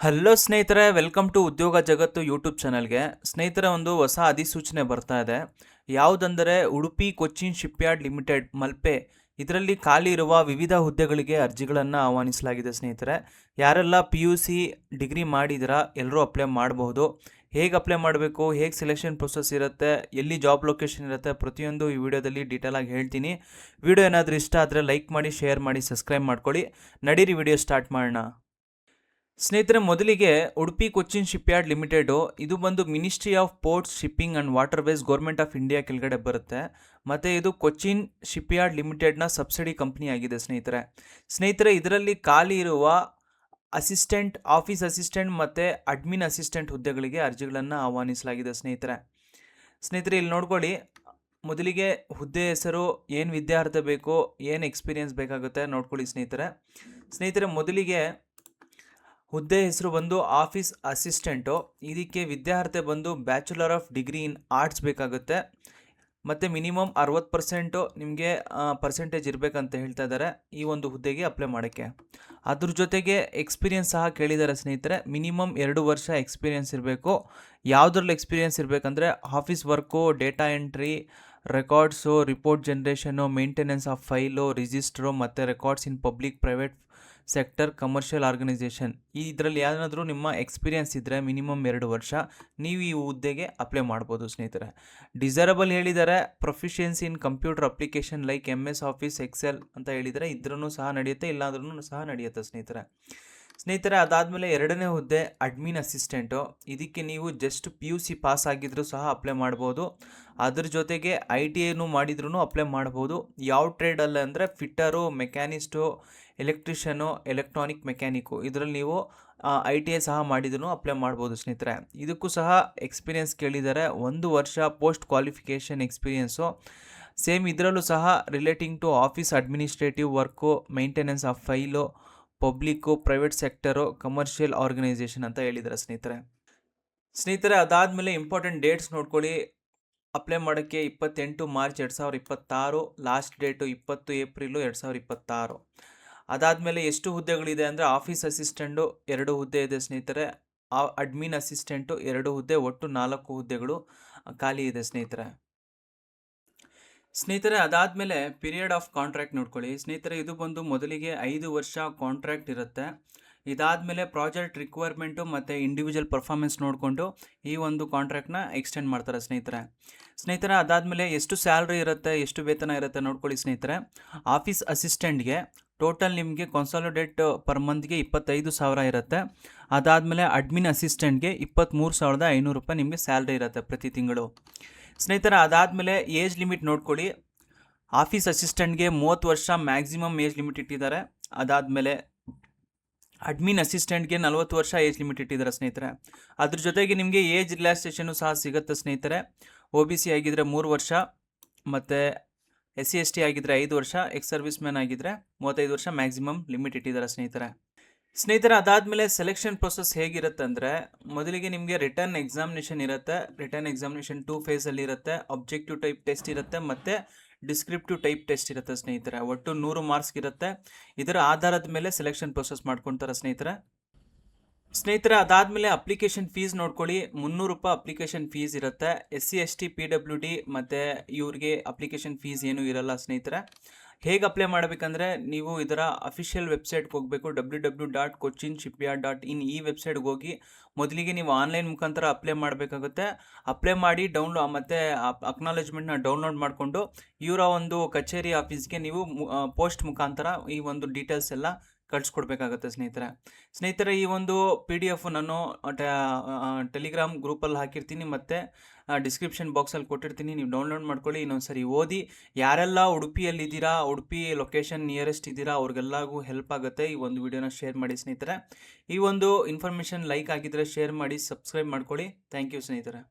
Hello ಸ್ನೇಹಿತರೆ, welcome to ಉದ್ಯೋಗ ಜಗತ್ತು ಯೂಟ್ಯೂಬ್ ಚಾನಲ್ಗೆ. ಸ್ನೇಹಿತರೆ, ಒಂದು ಹೊಸ ಅಧಿಸೂಚನೆ ಬರ್ತಾ ಇದೆ. ಯಾವುದಂದರೆ ಉಡುಪಿ ಕೊಚ್ಚಿನ್ ಶಿಪ್ಯಾರ್ಡ್ ಲಿಮಿಟೆಡ್ ಮಲ್ಪೆ ಇದರಲ್ಲಿ ಖಾಲಿ ಇರುವ ವಿವಿಧ ಹುದ್ದೆಗಳಿಗೆ ಅರ್ಜಿಗಳನ್ನು ಆಹ್ವಾನಿಸಲಾಗಿದೆ. ಸ್ನೇಹಿತರೆ, ಯಾರೆಲ್ಲ PUC ಡಿಗ್ರಿ ಮಾಡಿದಿರಾ ಎಲ್ಲರೂ ಅಪ್ಲೈ ಮಾಡಬಹುದು. ಹೇಗೆ ಅಪ್ಲೈ ಮಾಡಬೇಕು, ಹೇಗೆ ಸೆಲೆಕ್ಷನ್ ಪ್ರೊಸೆಸ್ ಇರುತ್ತೆ, ಎಲ್ಲಿ ಜಾಬ್ ಲೊಕೇಶನ್ ಇರುತ್ತೆ, ಪ್ರತಿಯೊಂದು ಈ ವಿಡಿಯೋದಲ್ಲಿ ಡೀಟೇಲ್ ಆಗಿ ಹೇಳ್ತೀನಿ. ವಿಡಿಯೋ ಏನಾದರೂ ಇಷ್ಟ ಆದರೆ ಲೈಕ್ ಮಾಡಿ, ಶೇರ್ ಮಾಡಿ, ಸಬ್ಸ್ಕ್ರೈಬ್ ಮಾಡ್ಕೊಳ್ಳಿ. ನಡೀರಿ ವಿಡಿಯೋ ಸ್ಟಾರ್ಟ್ ಮಾಡೋಣ. ಸ್ನೇಹಿತರೆ, ಮೊದಲಿಗೆ ಉಡುಪಿ ಕೊಚ್ಚಿನ್ ಶಿಪ್ಯಾರ್ಡ್ ಲಿಮಿಟೆಡು ಇದು ಬಂದು ministry of ports, shipping and waterways, government of India ಕೆಳಗಡೆ ಬರುತ್ತೆ. ಮತ್ತು ಇದು ಕೊಚ್ಚಿನ್ ಶಿಪ್ಯಾರ್ಡ್ ಲಿಮಿಟೆಡ್ನ ಸಬ್ಸಿಡಿ ಕಂಪ್ನಿ ಆಗಿದೆ. ಸ್ನೇಹಿತರೆ, ಇದರಲ್ಲಿ ಖಾಲಿ ಇರುವ ಅಸಿಸ್ಟೆಂಟ್, ಆಫೀಸ್ ಅಸಿಸ್ಟೆಂಟ್ ಮತ್ತು ಅಡ್ಮಿನ್ ಅಸಿಸ್ಟೆಂಟ್ ಹುದ್ದೆಗಳಿಗೆ ಅರ್ಜಿಗಳನ್ನು ಆಹ್ವಾನಿಸಲಾಗಿದೆ. ಸ್ನೇಹಿತರೆ ಇಲ್ಲಿ ನೋಡ್ಕೊಳ್ಳಿ. ಮೊದಲಿಗೆ ಹುದ್ದೆ ಹೆಸರು, ಏನು ವಿದ್ಯಾರ್ಹತೆ ಬೇಕು, ಏನು ಎಕ್ಸ್ಪೀರಿಯನ್ಸ್ ಬೇಕಾಗುತ್ತೆ ನೋಡ್ಕೊಳ್ಳಿ. ಸ್ನೇಹಿತರೆ ಮೊದಲಿಗೆ ಹುದ್ದೆ ಹೆಸರು ಬಂದು ಆಫೀಸ್ ಅಸಿಸ್ಟೆಂಟು. ಇದಕ್ಕೆ ವಿದ್ಯಾರ್ಹತೆ ಬಂದು bachelor of degree in arts ಬೇಕಾಗುತ್ತೆ. ಮತ್ತು ಮಿನಿಮಮ್ 60% ನಿಮಗೆ ಪರ್ಸೆಂಟೇಜ್ ಇರಬೇಕಂತ ಹೇಳ್ತಾ ಇದ್ದಾರೆ ಈ ಒಂದು ಹುದ್ದೆಗೆ ಅಪ್ಲೈ ಮಾಡೋಕ್ಕೆ. ಅದ್ರ ಜೊತೆಗೆ ಎಕ್ಸ್ಪೀರಿಯನ್ಸ್ ಸಹ ಕೇಳಿದ್ದಾರೆ. ಸ್ನೇಹಿತರೆ, ಮಿನಿಮಮ್ 2 ವರ್ಷ ಎಕ್ಸ್ಪೀರಿಯನ್ಸ್ ಇರಬೇಕು. ಯಾವುದ್ರಲ್ಲಿ ಎಕ್ಸ್ಪೀರಿಯನ್ಸ್ ಇರಬೇಕಂದ್ರೆ office work, data entry, records, report generation, maintenance of file, register ಮತ್ತು records in public, private sector, commercial organisation. ಇದರಲ್ಲಿ ಏನಾದರೂ ನಿಮ್ಮ ಎಕ್ಸ್ಪೀರಿಯನ್ಸ್ ಇದ್ದರೆ ಮಿನಿಮಮ್ 2 ವರ್ಷ ನೀವು ಈ ಹುದ್ದೆಗೆ ಅಪ್ಲೈ ಮಾಡ್ಬೋದು. ಸ್ನೇಹಿತರೆ, ಡಿಸೈರಬಲ್ ಹೇಳಿದ್ದಾರೆ. Proficiency in computer application like MS office, excel ಅಂತ ಹೇಳಿದರೆ ಇದ್ರೂ ಸಹ ನಡೆಯುತ್ತೆ, ಇಲ್ಲಾಂದ್ರೂ ಸಹ ನಡೆಯುತ್ತೆ. ಸ್ನೇಹಿತರೆ ಅದಾದಮೇಲೆ ಎರಡನೇ ಹುದ್ದೆ ಅಡ್ಮಿನ್ ಅಸಿಸ್ಟೆಂಟು. ಇದಕ್ಕೆ ನೀವು ಜಸ್ಟ್ PUC ಪಾಸ್ ಆಗಿದ್ರೂ ಸಹ ಅಪ್ಲೈ ಮಾಡ್ಬೋದು. ಅದ್ರ ಜೊತೆಗೆ ITIನೂ ಮಾಡಿದ್ರೂ ಅಪ್ಲೈ ಮಾಡ್ಬೋದು. ಯಾವ ಟ್ರೇಡಲ್ಲಿ ಅಂದರೆ ಫಿಟ್ಟರು, ಮೆಕ್ಯಾನಿಸ್ಟು, ಎಲೆಕ್ಟ್ರಿಷಿಯನು, ಎಲೆಕ್ಟ್ರಾನಿಕ್ ಮೆಕ್ಯಾನಿಕ್ಕು, ಇದರಲ್ಲಿ ನೀವು ITI ಸಹ ಮಾಡಿದ್ರೂ ಅಪ್ಲೈ ಮಾಡ್ಬೋದು. ಸ್ನೇಹಿತರೆ, ಇದಕ್ಕೂ ಸಹ ಎಕ್ಸ್ಪೀರಿಯನ್ಸ್ ಕೇಳಿದ್ದಾರೆ. 1 ವರ್ಷ ಪೋಸ್ಟ್ ಕ್ವಾಲಿಫಿಕೇಷನ್ ಎಕ್ಸ್ಪೀರಿಯನ್ಸು. ಸೇಮ್ ಇದರಲ್ಲೂ ಸಹ relating to office administrative work, maintenance of file, public, private sector, commercial organisation ಅಂತ ಹೇಳಿದ್ದಾರೆ. ಸ್ನೇಹಿತರೆ ಅದಾದಮೇಲೆ ಇಂಪಾರ್ಟೆಂಟ್ ಡೇಟ್ಸ್ ನೋಡ್ಕೊಳ್ಳಿ. ಅಪ್ಲೈ ಮಾಡೋಕ್ಕೆ 28 ಮಾರ್ಚ್ 2026, ಲಾಸ್ಟ್ ಡೇಟು 20 ಏಪ್ರಿಲು 2026. ಅದಾದಮೇಲೆ ಎಷ್ಟು ಹುದ್ದೆಗಳಿದೆ ಅಂದರೆ ಆಫೀಸ್ ಅಸಿಸ್ಟೆಂಟು 2 ಹುದ್ದೆ ಇದೆ. ಸ್ನೇಹಿತರೆ, ಅಡ್ಮಿನ್ ಅಸಿಸ್ಟೆಂಟು 2 ಹುದ್ದೆ, ಒಟ್ಟು 4 ಹುದ್ದೆಗಳು ಖಾಲಿ ಇದೆ. ಸ್ನೇಹಿತರೆ ಅದಾದಮೇಲೆ ಪೀರಿಯಡ್ ಆಫ್ ಕಾಂಟ್ರಾಕ್ಟ್ ನೋಡ್ಕೊಳ್ಳಿ. ಸ್ನೇಹಿತರೆ, ಇದು ಬಂದು ಮೊದಲಿಗೆ 5 ವರ್ಷ ಕಾಂಟ್ರಾಕ್ಟ್ ಇರುತ್ತೆ. ಇದಾದಮೇಲೆ ಪ್ರಾಜೆಕ್ಟ್ ರಿಕ್ವೈರ್ಮೆಂಟು ಮತ್ತು ಇಂಡಿವಿಜುವಲ್ ಪರ್ಫಾರ್ಮೆನ್ಸ್ ನೋಡಿಕೊಂಡು ಈ ಒಂದು ಕಾಂಟ್ರಾಕ್ಟ್ನ ಎಕ್ಸ್ಟೆಂಡ್ ಮಾಡ್ತಾರೆ. ಸ್ನೇಹಿತರೆ ಅದಾದಮೇಲೆ ಎಷ್ಟು ಸ್ಯಾಲ್ರಿ ಇರುತ್ತೆ, ಎಷ್ಟು ವೇತನ ಇರುತ್ತೆ ನೋಡ್ಕೊಳ್ಳಿ. ಸ್ನೇಹಿತರೆ, ಆಫೀಸ್ ಅಸಿಸ್ಟೆಂಟ್ಗೆ ಟೋಟಲ್ ನಿಮಗೆ ಕಾನ್ಸಾಲಿಡೇಟ್ ಪರ್ ಮಂತ್ಗೆ 25,000 ಇರುತ್ತೆ. ಅದಾದಮೇಲೆ ಅಡ್ಮಿನ್ ಅಸಿಸ್ಟೆಂಟ್ಗೆ 23,500 ರೂಪಾಯಿ ನಿಮಗೆ ಸ್ಯಾಲ್ರಿ ಇರುತ್ತೆ ಪ್ರತಿ ತಿಂಗಳು. ಸ್ನೇಹಿತರೆ ಅದಾದಮೇಲೆ ಏಜ್ ಲಿಮಿಟ್ ನೋಡ್ಕೊಳ್ಳಿ. ಆಫೀಸ್ ಅಸಿಸ್ಟೆಂಟ್ಗೆ 30 ವರ್ಷ ಮ್ಯಾಕ್ಸಿಮಮ್ ಏಜ್ ಲಿಮಿಟ್ ಇಟ್ಟಿದ್ದಾರೆ. ಅದಾದಮೇಲೆ ಅಡ್ಮಿನ್ ಅಸಿಸ್ಟೆಂಟ್ಗೆ 40 ವರ್ಷ ಏಜ್ ಲಿಮಿಟ್ ಇಟ್ಟಿದ್ದಾರೆ. ಸ್ನೇಹಿತರೆ, ಅದ್ರ ಜೊತೆಗೆ ನಿಮಗೆ ಏಜ್ ರಿಲ್ಯಾಕ್ಸೇಷನು ಸಹ ಸಿಗುತ್ತೆ. ಸ್ನೇಹಿತರೆ, OBC ಆಗಿದ್ದರೆ 3 ವರ್ಷ, ಮತ್ತು SC ST ಆಗಿದ್ದರೆ 5 ವರ್ಷ, ಎಕ್ಸ್ ಸರ್ವಿಸ್ ಮ್ಯಾನ್ ಆಗಿದ್ದರೆ 35 ವರ್ಷ ಮ್ಯಾಕ್ಸಿಮಮ್ ಲಿಮಿಟ್ ಇಟ್ಟಿದ್ದಾರೆ. ಸ್ನೇಹಿತರೆ ಅದಾದಮೇಲೆ ಸೆಲೆಕ್ಷನ್ ಪ್ರೊಸೆಸ್ ಹೇಗಿರುತ್ತೆ ಅಂದರೆ, ಮೊದಲಿಗೆ ನಿಮಗೆ ರಿಟರ್ನ್ ಎಕ್ಸಾಮಿನೇಷನ್ ಇರುತ್ತೆ. ರಿಟರ್ನ್ ಎಕ್ಸಾಮಿನೇಷನ್ 2 ಫೇಸಲ್ಲಿ ಇರುತ್ತೆ. ಆಬ್ಜೆಕ್ಟಿವ್ ಟೈಪ್ ಟೆಸ್ಟ್ ಇರುತ್ತೆ ಮತ್ತು ಡಿಸ್ಕ್ರಿಪ್ಟಿವ್ ಟೈಪ್ ಟೆಸ್ಟ್ ಇರುತ್ತೆ. ಸ್ನೇಹಿತರೆ, ಒಟ್ಟು 100 ಮಾರ್ಕ್ಸ್ ಇರುತ್ತೆ. ಇದರ ಆಧಾರದ ಮೇಲೆ ಸೆಲೆಕ್ಷನ್ ಪ್ರೊಸೆಸ್ ಮಾಡ್ಕೊತಾರೆ. ಸ್ನೇಹಿತರೆ ಅದಾದಮೇಲೆ ಅಪ್ಲಿಕೇಶನ್ ಫೀಸ್ ನೋಡ್ಕೊಳ್ಳಿ. 300 ರೂಪಾಯಿ ಅಪ್ಲಿಕೇಶನ್ ಫೀಸ್ ಇರುತ್ತೆ. SC ST PWD ಮತ್ತು ಇವ್ರಿಗೆ ಅಪ್ಲಿಕೇಶನ್ ಫೀಸ್ ಏನೂ ಇರಲ್ಲ. ಸ್ನೇಹಿತರೆ, ಹೇಗೆ ಅಪ್ಲೈ ಮಾಡಬೇಕಂದ್ರೆ ನೀವು ಇದರ ಅಫಿಷಿಯಲ್ ವೆಬ್ಸೈಟ್ಗೆ ಹೋಗಬೇಕು, www.cochinshipyard.in. ಈ ವೆಬ್ಸೈಟ್ಗೆ ಹೋಗಿ ಮೊದಲಿಗೆ ನೀವು ಆನ್ಲೈನ್ ಮುಖಾಂತರ ಅಪ್ಲೈ ಮಾಡಬೇಕಾಗುತ್ತೆ. ಅಪ್ಲೈ ಮಾಡಿ ಮತ್ತು ಅಕ್ನಾಲೇಜ್ಮೆಂಟ್ನ ಡೌನ್ಲೋಡ್ ಮಾಡಿಕೊಂಡು ಇವರ ಒಂದು ಕಚೇರಿ ಆಫೀಸ್ಗೆ ನೀವು ಪೋಸ್ಟ್ ಮುಖಾಂತರ ಈ ಒಂದು ಡೀಟೇಲ್ಸ್ ಎಲ್ಲ ಕಳಿಸ್ಕೊಡ್ಬೇಕಾಗುತ್ತೆ. ಸ್ನೇಹಿತರೆ ಈ ಒಂದು PDF ನಾನು ಟೆಲಿಗ್ರಾಮ್ ಗ್ರೂಪಲ್ಲಿ ಹಾಕಿರ್ತೀನಿ ಮತ್ತು ಡಿಸ್ಕ್ರಿಪ್ಷನ್ ಬಾಕ್ಸಲ್ಲಿ ಕೊಟ್ಟಿರ್ತೀನಿ. ನೀವು ಡೌನ್ಲೋಡ್ ಮಾಡ್ಕೊಳ್ಳಿ, ಇನ್ನೊಂದ್ಸರಿ ಓದಿ. ಯಾರೆಲ್ಲ ಉಡುಪಿಯಲ್ಲಿದ್ದೀರಾ, ಉಡುಪಿ ಲೊಕೇಶನ್ ನಿಯರೆಸ್ಟ್ ಇದ್ದೀರಾ, ಅವ್ರಿಗೆಲ್ಲರಿಗೂ ಹೆಲ್ಪ್ ಆಗುತ್ತೆ. ಈ ಒಂದು ವಿಡಿಯೋನ ಶೇರ್ ಮಾಡಿ. ಸ್ನೇಹಿತರೆ, ಈ ಒಂದು ಇನ್ಫಾರ್ಮೇಷನ್ ಲೈಕ್ ಆಗಿದ್ದರೆ ಶೇರ್ ಮಾಡಿ, ಸಬ್ಸ್ಕ್ರೈಬ್ ಮಾಡ್ಕೊಳ್ಳಿ. ಥ್ಯಾಂಕ್ ಯು ಸ್ನೇಹಿತರೆ.